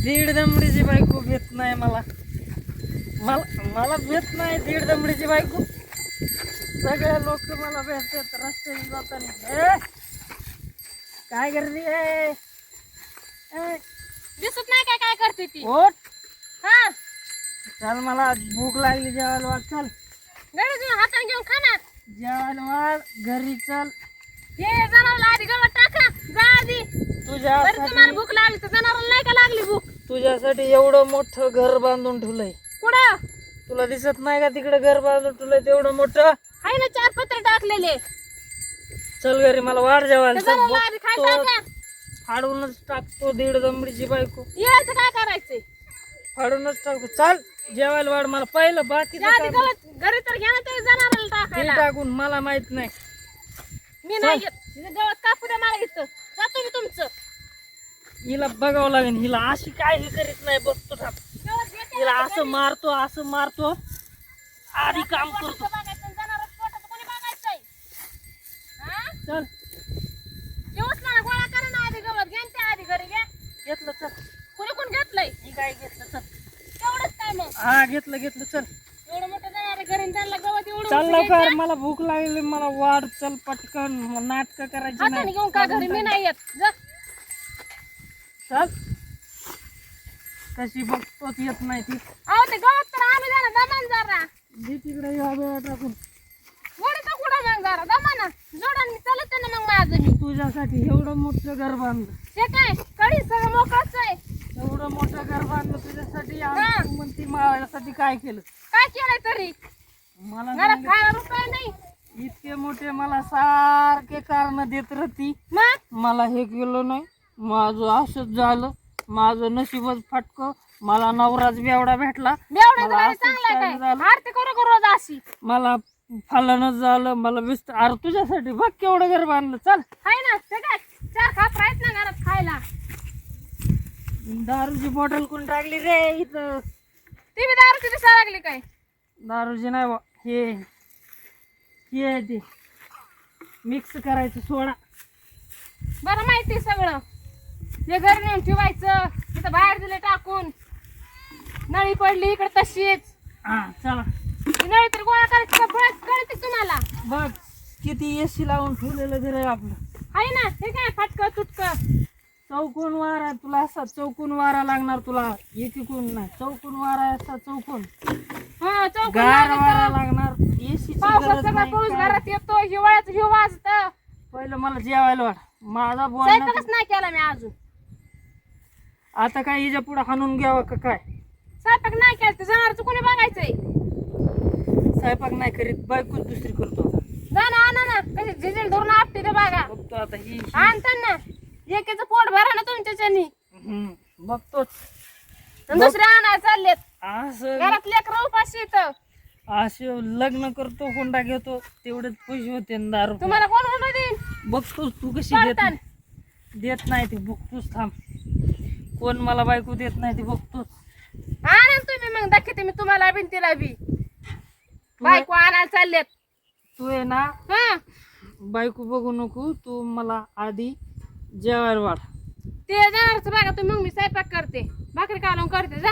दीड दमडीची बायको भेट नाही मला मला मला भेट नाही दीड दमडीची बायको. सगळे लोक मला भेटतात रस्त्याने जाताना. काय करते दिसत नाही काय काय करते ती. ओट हा चल मला भूक लागली जेवायला वाट. चल गडीतून हाताने घेऊन खा ना. जेवायला वाट घरी. चल हे जनावरला आधी गवत टाका जा आधी. बरं तुम्हाला तुझ्यासाठी भूक लागली तर जनावराला नाही का लागली भूक. तुझ्यासाठी एवढं मोठं घर बांधून ठेवलंय. कुठं तुला दिसत नाही का तिकडे घर बांधून ठेवलंय तेवढं मोठं. आहे ना 4 पत्र टाकलेले. चल घरी मला वाढ जेवायला. चल जनावरला आधी खाय बघतो, टाका. फाडूनच टाकतो दीड दमडीची बायको. यायचं काय करायचंय. फाडूनच टाकतो. चल जेवायला वाढ मला पहिलं बाकी या आधी गवत घरी तर घ्या ना ते जनावराला टाकायला. टाकून मला माहित नाही. मी नाही घेत. गवत कापू द्या मला इथं. जा तुम्ही तुमचं. हिला बघावं लागेल. हिला अशी काय हे करीत नाही. बघतो थांब. गवत घेते हिला असं मारतो आधी काम करतो. बघायचं जनावराचं पोटाचं कोणी बघायचंय. हा चल येऊच ना गोळा करा ना आधी गवत घ्या ते आधी घरी घ्या. घेतलं. चल कोणी कोण घेतलंय. ही काय घेतलं. चल तेवढंच काय मग हा घेतलं. चल एवढं मोठं जनावर घरी त्यांना गवत एवढं चल मोठं लवकर घ्यायचं. मला भूक लागली. मला वाढ. चल पटकन. नाटक करायची हाताने नाही. घेऊन का घरी मी नाही येत. जा चल कशी बघतोच येत नाही ती. अहो ते गवत तर आम्ही जरा दमान जरा दे तिकडे या वेळा टाकून. गोडी तर कुठं मग जरा दमाना जोडान मी चालत ना मग माझं मी. तुझ्यासाठी एवढं मोठं घर बांधलं. हे काय कडी सगळं मोकळच आहे. एवढं मोठं घर बांधलं तुझ्यासाठी. हा. आणि तू म्हणती माझ्यासाठी काय केलं. काय केलंय तरी मला घरात सांगितलं. खायला रुपये नाही. इतके मोठे मला सारखे कारण देत राहती. मग मला हे केलं नाही. माझं असंच झालं. माझं नशीबच फटकं. मला नवराच बेवडा भेटला. बेवड्याचं मला काय असंच चांगलं काय काय झालं. आरती करू करू रोज अशी मला फलनच झालं. मला विस्त. अरे तुझ्यासाठी बघ केवढं घर बांधलं. चल आहे ना ते काय 4 खापर आहेत ना घरात खायला. दारूची बॉटल कोण टाकली रे इथं. ती बी दारूची दिसायला लागली काय. दारूची नाही बा. हे आहे ते मिक्स करायचं सोडा. बरं माहिती सगळं. हे घरी नेऊन ठेवायचं तिथं बाहेर दिले टाकून. नळी पडली इकडे तशीच. हा चला ती नळी तर गोळा करायची कळते तुम्हाला. बघ किती एसी लावून ठेवलेलं घर आहे आपलं. आहे ना हे काय फाटकं तुटकं. चौकोन वारा. तुला असा चौकोन वारा लागणार. तुला एकीकून नाही. चौकोन वारा असा चौकोन. हा चौक गार वारा लागणार. एसी पावसात सगळा पाऊस घरात येतो. हिवाळ्यात हिव वाजत. पहिलं मला जेवायला वाट. माझा बोलणं सायकलच नाही केला मी अजून. आता काय हिच्या पुढे हाणून घ्यावं का काय. स्वयंपाक नाही केला ते जनावरचं कोणी बघायचंय. स्वयंपाक नाही करीत. बायकोच दुसरी करतो. जा ना आणा ना कशी झिजल धरून आपटी ते बघा. बघतो आता ही आणताना एकेचं पोट भरा ना तुमच्याच्यानी. बघतोच. दुसरे आणायला चाललेत. असं घरात लेकरं उपाशी येतं. असे लग्न करतो हुंडा घेतो तेवढेच पैसे होते न दारू. तुम्हाला कोण हुंडा देईन. बघतोच तू कशी देत पळतान. देत नाही ते. बघतोच थांब. कोण मला बायको देत नाही ते बघतोच. आणा तुम्ही मग दाखवते मी तुम्हाला बी तिला बी. बायको आणायला चाललेत. तू आहे ना हा बायको बघू नको. तू मला आधी जेवायला वाढ. ते जनावरचं बघा तुम्ही मग मी स्वयंपाक करते. भाकरी कालवून करते जा.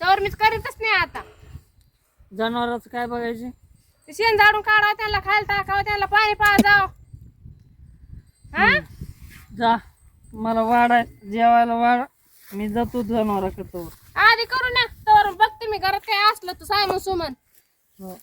तर मीच करीतच नाही आता. जनावराचं काय बघायचे. ते शेण झाडून काढावं त्यांना खायला टाकावं त्यांना पाणी पाजावं. हा जा मला वाढाय जेवायला वाढ. मी जातो जनावराकडे. आधी करू ना तर बघते मी घरात काय असलं तर सायमन सुमन. हो